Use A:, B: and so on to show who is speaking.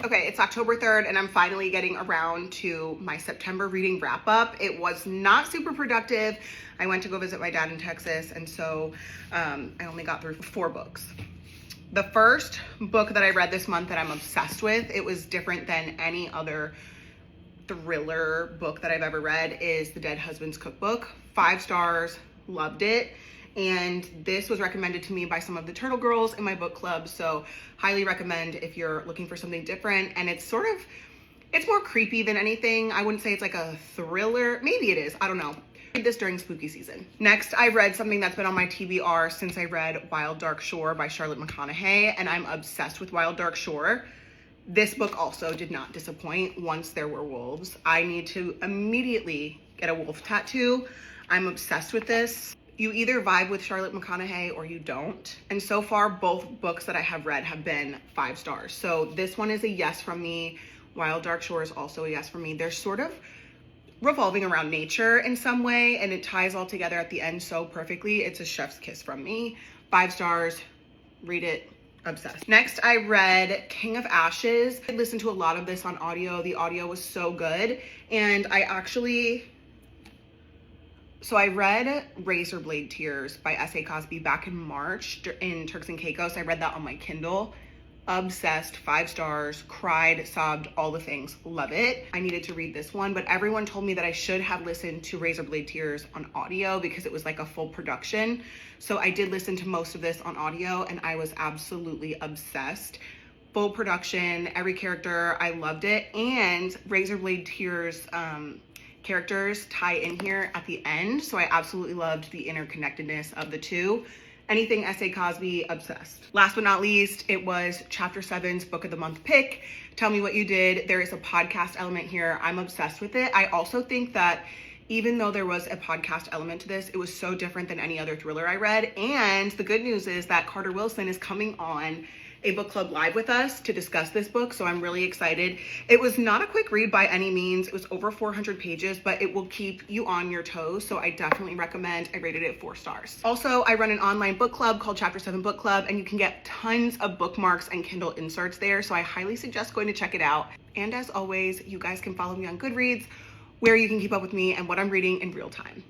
A: Okay, it's October 3rd and I'm finally getting around to my September reading wrap up. It was not super productive. I went to go visit my dad in Texas, and so I only got through 4 books. The first book that I read this month that I'm obsessed with, it was different than any other thriller book that I've ever read, is The Dead Husband's Cookbook. 5 stars, loved it. And this was recommended to me by some of the Turtle Girls in my book club, so highly recommend if you're looking for something different. And it's more creepy than anything. I wouldn't say it's like a thriller. Maybe it is, I don't know. I read this during spooky season. Next, I read something that's been on my TBR since I read Wild Dark Shore by Charlotte McConaughey, and I'm obsessed with Wild Dark Shore. This book also did not disappoint. Once there were wolves, I need to immediately get a wolf tattoo. I'm obsessed with this. You either vibe with Charlotte McConaughey or you don't. And so far, both books that I have read have been 5 stars. So this one is a yes from me. Wild Dark Shore is also a yes from me. They're sort of revolving around nature in some way, and it ties all together at the end so perfectly. It's a chef's kiss from me. 5 stars, read it, obsessed. Next, I read King of Ashes. I listened to a lot of this on audio. The audio was so good. And I read Razor Blade Tears by S.A. Cosby back in March in Turks and Caicos. I read that on my Kindle. Obsessed, 5 stars, cried, sobbed, all the things, love it. I needed to read this one, but everyone told me that I should have listened to Razor Blade Tears on audio because it was like a full production. So I did listen to most of this on audio and I was absolutely obsessed. Full production, every character, I loved it. And Razor Blade Tears characters tie in here at the end, so I absolutely loved the interconnectedness of the two. Anything S.A. Cosby, obsessed. Last but not least, it was Chapter 7's Book of the Month pick. Tell me what you did. There is a podcast element here. I'm obsessed with it. I also think that even though there was a podcast element to this, it was so different than any other thriller I read. And the good news is that Carter Wilson is coming on a book club live with us to discuss this book, so I'm really excited. It was not a quick read by any means. It was over 400 pages, but it will keep you on your toes, so I definitely recommend. I rated it 4 stars. Also, I run an online book club called Chapter 7 Book Club, and you can get tons of bookmarks and Kindle inserts there, so I highly suggest going to check it out. And as always, you guys can follow me on Goodreads, where you can keep up with me and what I'm reading in real time.